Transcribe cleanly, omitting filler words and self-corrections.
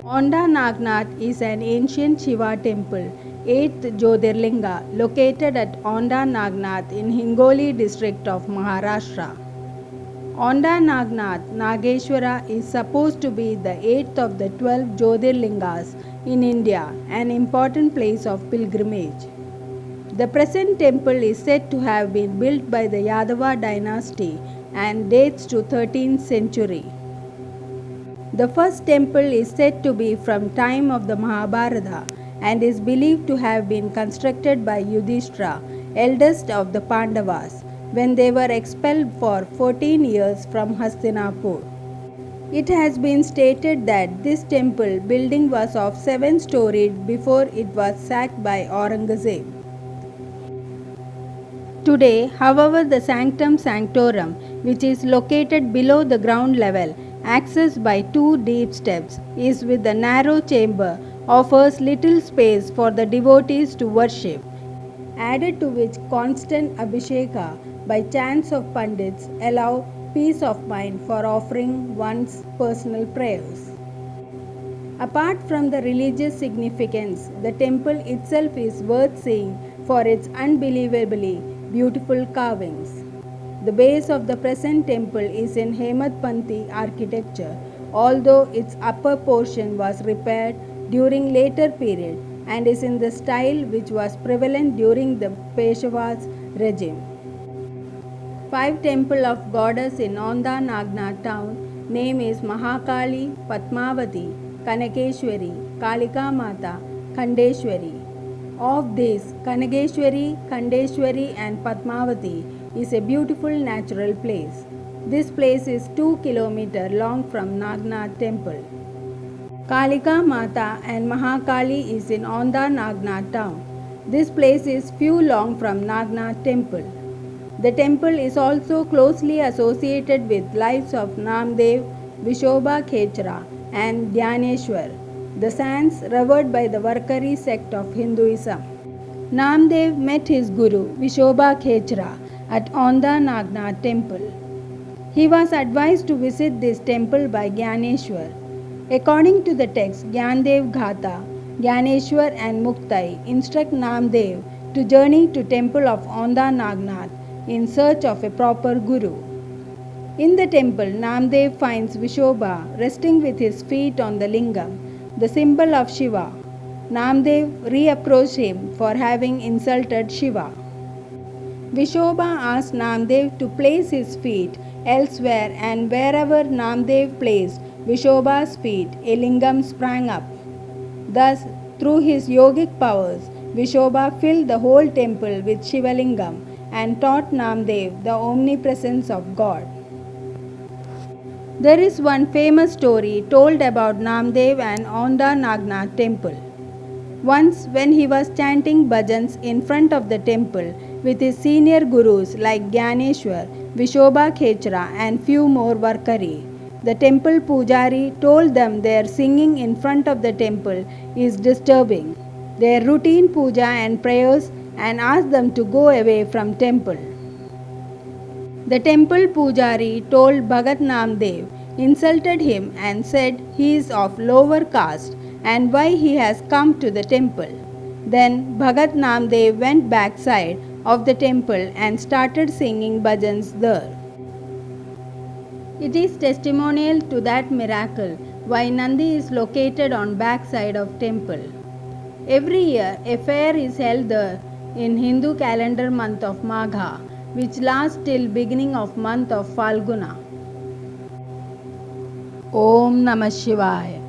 Onda Nagnath is an ancient Shiva temple, 8th Jyotirlinga, located at Onda Nagnath in Hingoli district of Maharashtra. Onda Nagnath Nageshwara is supposed to be the 8th of the 12 Jyotirlingas in India, an important place of pilgrimage. The present temple is said to have been built by the Yadava dynasty and dates to 13th century. The first temple is said to be from time of the Mahabharata and is believed to have been constructed by Yudhishthira, eldest of the Pandavas, when they were expelled for 14 years from Hastinapur. It has been stated that this temple building was of 7-storied before it was sacked by Aurangzeb. Today, however, the Sanctum Sanctorum, which is located below the ground level, accessed by 2 deep steps, is with a narrow chamber, offers little space for the devotees to worship, added to which constant abhisheka by chants of pandits allow peace of mind for offering one's personal prayers. Apart from the religious significance, the temple itself is worth seeing for its unbelievably beautiful carvings. The base of the present temple is in Hemadpanthi architecture, although its upper portion was repaired during later period and is in the style which was prevalent during the Peshawaz regime. 5 temple of goddess in Onda Nagnath town name is Mahakali, Padmavati, Kanakeshwari, Kalika Mata, Khandeshwari. Of these, Kanageshwari, Khandeshwari and Padmavati is a beautiful natural place. This place is 2 km long from Nagnath temple. Kalika Mata and Mahakali is in Onda Nagnath town. This place is few long from Nagnath temple. The temple is also closely associated with lives of Namdev, Vishobha Khechra and Dhyaneshwar, the saints revered by the Varkari sect of Hinduism. Namdev met his guru Vishobha Khechra at Onda Nagnath temple. He was advised to visit this temple by Dhyaneshwar. According to the text Gyandev Ghata, Dhyaneshwar and Muktai instruct Namdev to journey to temple of Onda Nagnath in search of a proper guru. In the temple, Namdev finds Vishobha resting with his feet on the lingam, the symbol of Shiva. Namdev reapproached him for having insulted Shiva. Vishobha asked Namdev to place his feet elsewhere, and wherever Namdev placed Vishobha's feet, a lingam sprang up. Thus, through his yogic powers, Vishobha filled the whole temple with Shivalingam and taught Namdev the omnipresence of God. There is one famous story told about Namdev and Onda Nagnath temple. Once, when he was chanting bhajans in front of the temple with his senior gurus like Dhyaneshwar, Vishobha Khechra and few more Varkari, the temple pujari told them their singing in front of the temple is disturbing their routine puja and prayers and asked them to go away from temple. The temple pujari told Bhagat Namdev, insulted him and said he is of lower caste and why he has come to the temple. Then Bhagat Namdev went backside of the temple and started singing bhajans there. It is testimonial to that miracle why Nandi is located on backside of temple. Every year a fair is held there in Hindu calendar month of Magha, which lasts till beginning of month of Falguna. Om Namah Shivaya.